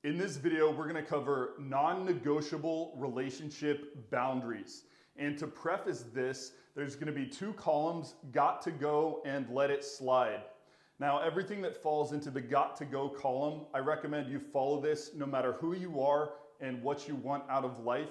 In this video, we're gonna cover non-negotiable relationship boundaries. And to preface this, there's gonna be two columns, got to go and let it slide. Now, everything that falls into the got to go column, I recommend you follow this no matter who you are and what you want out of life,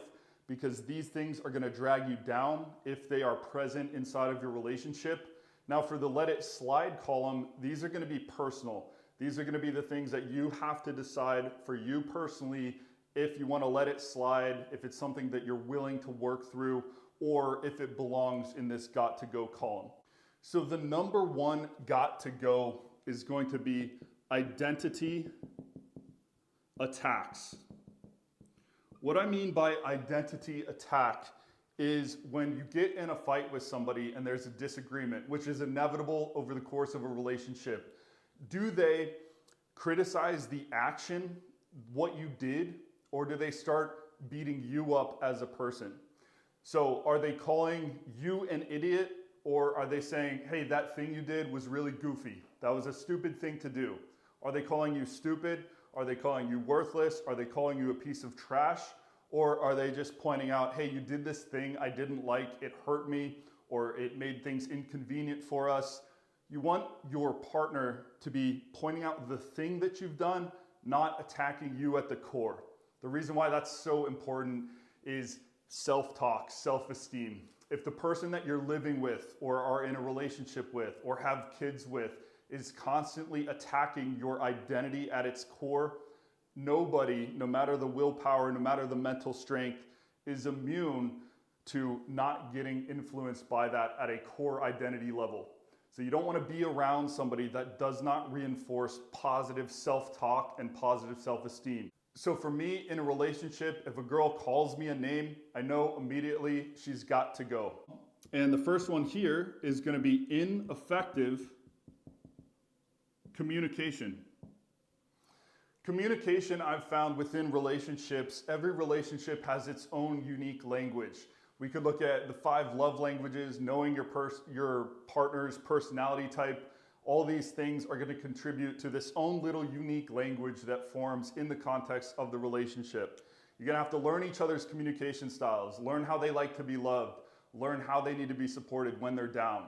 because these things are gonna drag you down if they are present inside of your relationship. Now, for the let it slide column, these are gonna be personal. These are gonna be the things that you have to decide for you personally if you wanna let it slide, if it's something that you're willing to work through, or if it belongs in this got to go column. So the number one got to go is going to be identity attacks. What I mean by identity attack is when you get in a fight with somebody and there's a disagreement, which is inevitable over the course of a relationship. Do they criticize the action, what you did, or do they start beating you up as a person? So are they calling you an idiot, or are they saying, hey, that thing you did was really goofy. That was a stupid thing to do. Are they calling you stupid? Are they calling you worthless? Are they calling you a piece of trash? Or are they just pointing out, hey, you did this thing I didn't like, it hurt me, or it made things inconvenient for us? You want your partner to be pointing out the thing that you've done, not attacking you at the core. The reason why that's so important is self-talk, self-esteem. If the person that you're living with or are in a relationship with or have kids with is constantly attacking your identity at its core, nobody, no matter the willpower, no matter the mental strength, is immune to not getting influenced by that at a core identity level. So you don't want to be around somebody that does not reinforce positive self-talk and positive self-esteem. So for me, in a relationship, if a girl calls me a name, I know immediately she's got to go. And the first one here is going to be ineffective communication. Communication, I've found within relationships, every relationship has its own unique language. We could look at the 5 love languages, knowing your partner's personality type. All these things are going to contribute to this own little unique language that forms in the context of the relationship. You're going to have to learn each other's communication styles, learn how they like to be loved, learn how they need to be supported when they're down.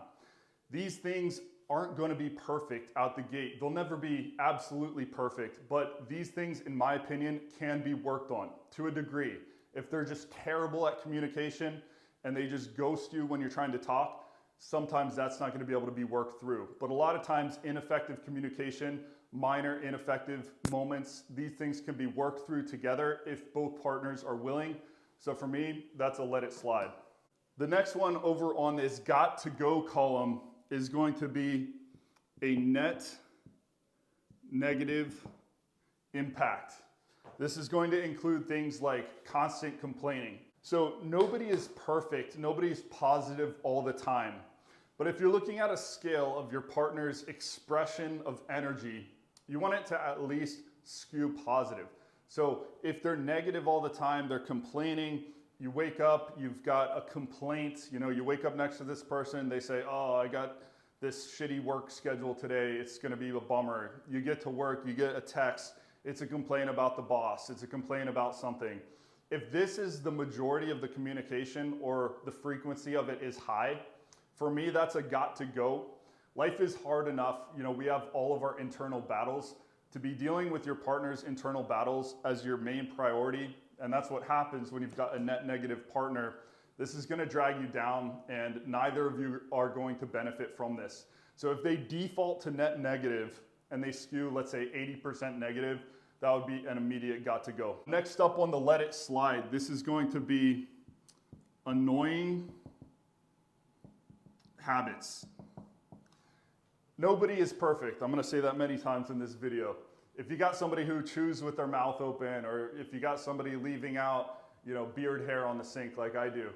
These things aren't going to be perfect out the gate. They'll never be absolutely perfect, but these things, in my opinion, can be worked on to a degree. If they're just terrible at communication and they just ghost you when you're trying to talk, sometimes that's not going to be able to be worked through. But a lot of times, ineffective communication, minor ineffective moments, these things can be worked through together if both partners are willing. So for me, that's a let it slide. The next one over on this got to go column is going to be a net negative impact. This is going to include things like constant complaining. So nobody is perfect, nobody's positive all the time. But if you're looking at a scale of your partner's expression of energy, you want it to at least skew positive. So if they're negative all the time, they're complaining, you wake up, you've got a complaint, you wake up next to this person, they say, oh, I got this shitty work schedule today, it's gonna be a bummer. You get to work, you get a text, it's a complaint about the boss, it's a complaint about something. If this is the majority of the communication or the frequency of it is high, for me, that's a got to go. Life is hard enough. We have all of our internal battles. To be dealing with your partner's internal battles as your main priority, and that's what happens when you've got a net negative partner, this is going to drag you down, and neither of you are going to benefit from this. So if they default to net negative and they skew, let's say 80% negative, that would be an immediate got to go. Next up on the let it slide, this is going to be annoying habits. Nobody is perfect. I'm going to say that many times in this video. If you got somebody who chews with their mouth open, or if you got somebody leaving out, beard hair on the sink like I do,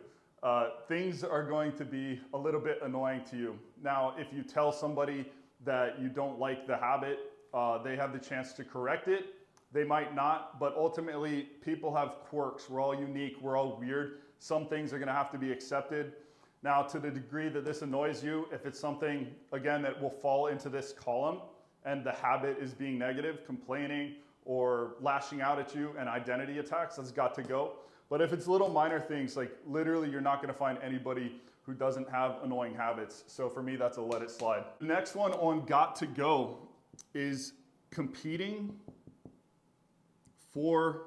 things are going to be a little bit annoying to you. Now, if you tell somebody that you don't like the habit, they have the chance to correct it. They might not, but ultimately people have quirks. We're all unique, we're all weird. Some things are gonna have to be accepted. Now, to the degree that this annoys you, if it's something, again, that will fall into this column and the habit is being negative, complaining, or lashing out at you and identity attacks, that's got to go. But if it's little minor things, like literally you're not gonna find anybody who doesn't have annoying habits. So for me, that's a let it slide. The next one on got to go is competing for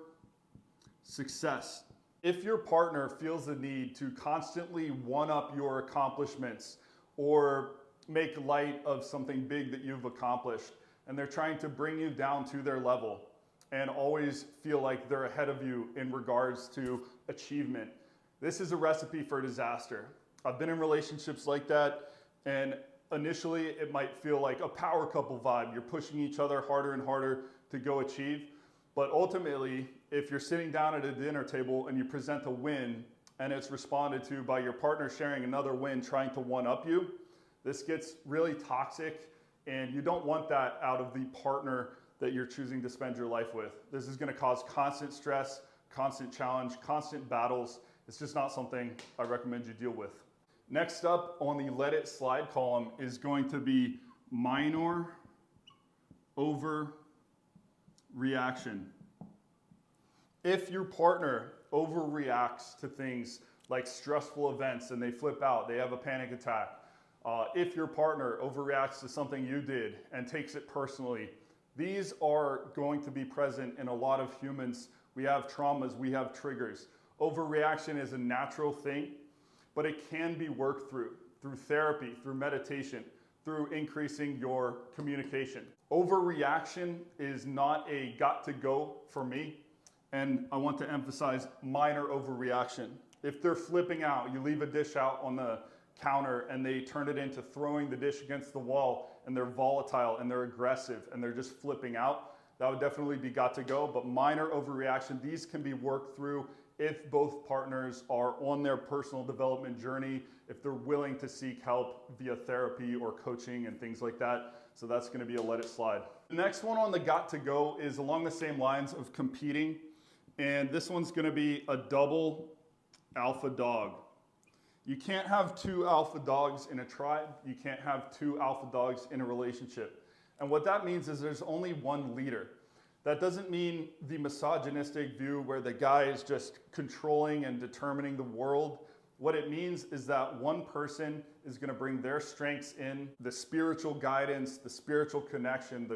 success. If your partner feels the need to constantly one-up your accomplishments or make light of something big that you've accomplished, and they're trying to bring you down to their level and always feel like they're ahead of you in regards to achievement, this is a recipe for disaster. I've been in relationships like that, and initially it might feel like a power couple vibe. You're pushing each other harder and harder to go achieve. But ultimately, if you're sitting down at a dinner table and you present a win and it's responded to by your partner sharing another win trying to one-up you, this gets really toxic, and you don't want that out of the partner that you're choosing to spend your life with. This is gonna cause constant stress, constant challenge, constant battles. It's just not something I recommend you deal with. Next up on the let it slide column is going to be minor overreaction. If your partner overreacts to things like stressful events and they flip out, they have a panic attack, if your partner overreacts to something you did and takes it personally, these are going to be present in a lot of humans. We have traumas, we have triggers. Overreaction is a natural thing, but it can be worked through therapy, through meditation, through increasing your communication. Overreaction is not a got to go for me, and I want to emphasize minor overreaction. If they're flipping out, you leave a dish out on the counter and they turn it into throwing the dish against the wall, and they're volatile and they're aggressive and they're just flipping out, that would definitely be got to go. But minor overreaction, these can be worked through if both partners are on their personal development journey, if they're willing to seek help via therapy or coaching and things like that. So that's gonna be a let it slide. The next one on the got to go is along the same lines of competing. And this one's gonna be a double alpha dog. You can't have two alpha dogs in a tribe. You can't have two alpha dogs in a relationship. And what that means is there's only one leader. That doesn't mean the misogynistic view where the guy is just controlling and determining the world. What it means is that one person is going to bring their strengths in, the spiritual guidance, the spiritual connection,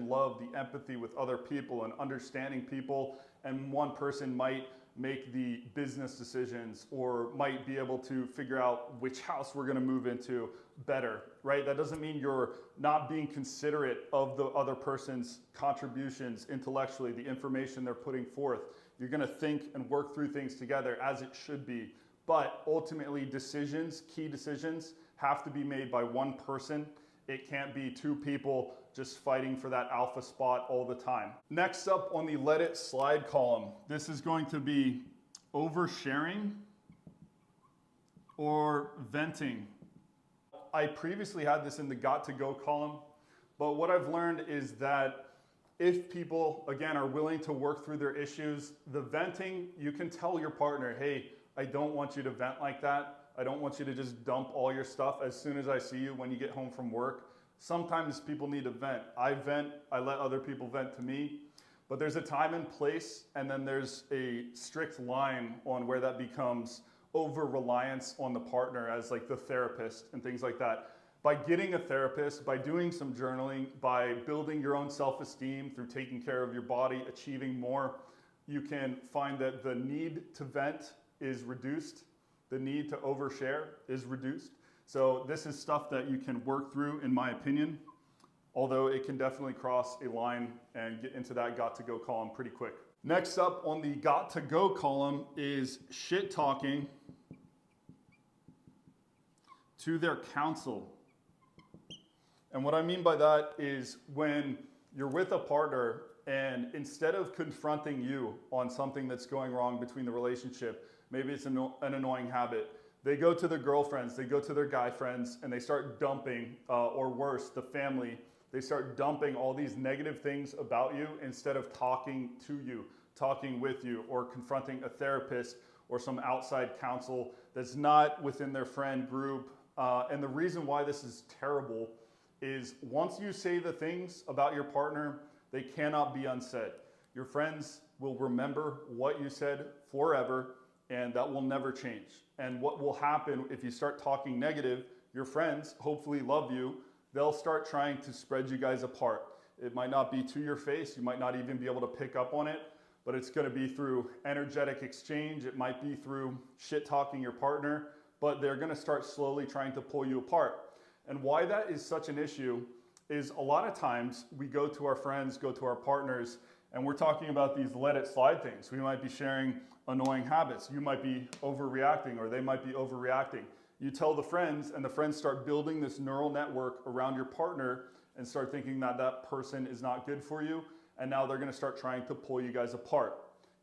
love, the empathy with other people and understanding people, and one person might make the business decisions or might be able to figure out which house we're going to move into better, right? That doesn't mean you're not being considerate of the other person's contributions intellectually, the information they're putting forth. You're going to think and work through things together as it should be. But ultimately, decisions, key decisions, have to be made by one person. It can't be two people just fighting for that alpha spot all the time. Next up on the let it slide column, this is going to be oversharing or venting. I previously had this in the got to go column, but what I've learned is that if people, again, are willing to work through their issues, the venting, you can tell your partner, hey, I don't want you to vent like that. I don't want you to just dump all your stuff as soon as I see you when you get home from work. Sometimes people need to vent. I vent, I let other people vent to me, but there's a time and place, and then there's a strict line on where that becomes over-reliance on the partner as like the therapist and things like that. By getting a therapist, by doing some journaling, by building your own self-esteem through taking care of your body, achieving more, you can find that the need to vent is reduced. The need to overshare is reduced. So this is stuff that you can work through, in my opinion, although it can definitely cross a line and get into that got to go column pretty quick. Next up on the got to go column is shit talking to their counsel. And what I mean by that is when you're with a partner and instead of confronting you on something that's going wrong between the relationship, maybe it's an annoying habit, they go to their girlfriends, they go to their guy friends, and they start dumping, or worse, the family, they start dumping all these negative things about you instead of talking to you, talking with you, or confronting a therapist or some outside counsel that's not within their friend group. And the reason why this is terrible is once you say the things about your partner, they cannot be unsaid. Your friends will remember what you said forever, and that will never change. And what will happen if you start talking negative, your friends hopefully love you. They'll start trying to spread you guys apart. It might not be to your face. You might not even be able to pick up on it, but it's going to be through energetic exchange. It might be through shit talking your partner, but they're going to start slowly trying to pull you apart. And why that is such an issue is a lot of times we go to our friends, go to our partners, and we're talking about these let it slide things. We might be sharing annoying habits. You might be overreacting, or they might be overreacting. You tell the friends, and the friends start building this neural network around your partner and start thinking that that person is not good for you. And now they're going to start trying to pull you guys apart.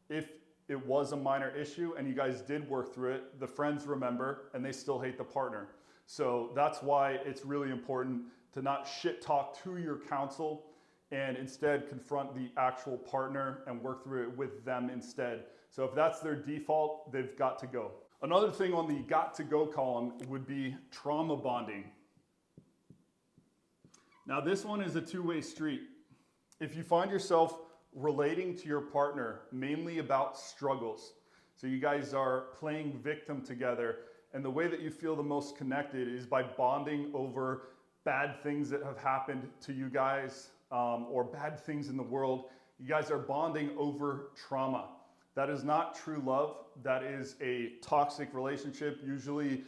If it was a minor issue and you guys did work through it, the friends remember and they still hate the partner. So that's why it's really important to not shit talk to your counsel and instead confront the actual partner and work through it with them instead. So if that's their default, they've got to go. Another thing on the got to go column would be trauma bonding. Now this one is a two-way street. If you find yourself relating to your partner mainly about struggles, so you guys are playing victim together, and the way that you feel the most connected is by bonding over bad things that have happened to you guys, or bad things in the world. You guys are bonding over trauma. That is not true love. That is a toxic relationship, usually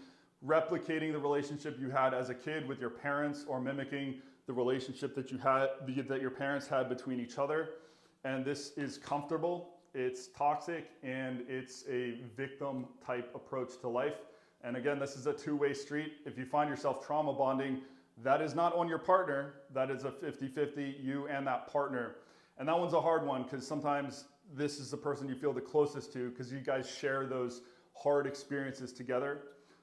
replicating the relationship you had as a kid with your parents, or mimicking the relationship that you had, that your parents had between each other. And this is comfortable, it's toxic, and it's a victim type approach to life. And again, this is a two-way street. If you find yourself trauma bonding, that is not on your partner, that is a 50-50, you and that partner. And that one's a hard one, because sometimes this is the person you feel the closest to, because you guys share those hard experiences together.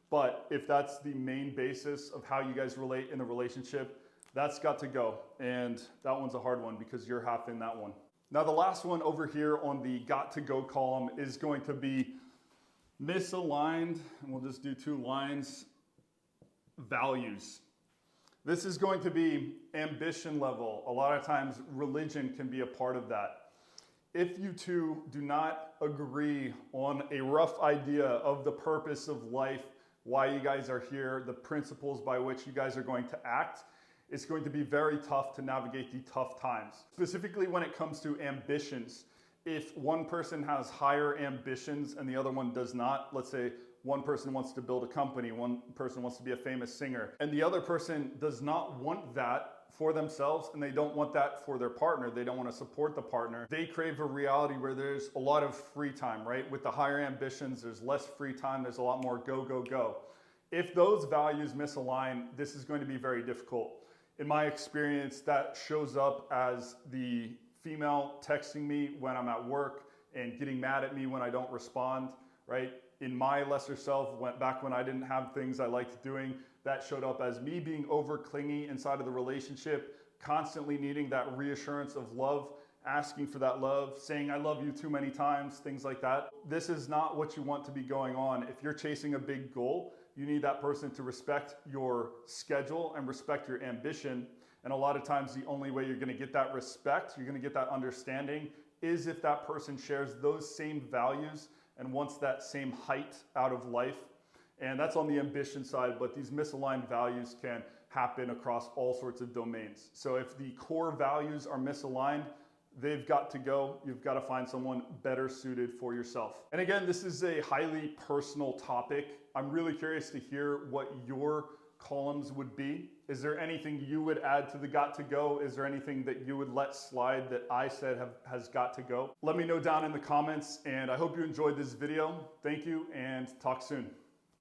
But if that's the main basis of how you guys relate in the relationship, that's got to go. And that one's a hard one because you're half in that one. Now the last one over here on the got to go column is going to be misaligned, and we'll just do 2 lines, values. This is going to be ambition level. A lot of times religion can be a part of that. If you two do not agree on a rough idea of the purpose of life, why you guys are here, the principles by which you guys are going to act, it's going to be very tough to navigate the tough times. Specifically when it comes to ambitions, if one person has higher ambitions and the other one does not, let's say one person wants to build a company, one person wants to be a famous singer, and the other person does not want that for themselves and they don't want that for their partner, they don't want to support the partner, they crave a reality where there's a lot of free time, right? With the higher ambitions, there's less free time, there's a lot more go, go, go. If those values misalign, this is going to be very difficult. In my experience, that shows up as the female texting me when I'm at work and getting mad at me when I don't respond, right? In my lesser self, back when I didn't have things I liked doing, that showed up as me being over clingy inside of the relationship, constantly needing that reassurance of love, asking for that love, saying I love you too many times, things like that. This is not what you want to be going on. If you're chasing a big goal, you need that person to respect your schedule and respect your ambition. And a lot of times the only way you're going to get that respect, you're going to get that understanding, is if that person shares those same values and wants that same height out of life. And that's on the ambition side, but these misaligned values can happen across all sorts of domains. So if the core values are misaligned, they've got to go. You've got to find someone better suited for yourself. And again, this is a highly personal topic. I'm really curious to hear what your columns would be. Is there anything you would add to the got to go? Is there anything that you would let slide that I said has got to go? Let me know down in the comments, and I hope you enjoyed this video. Thank you, and talk soon.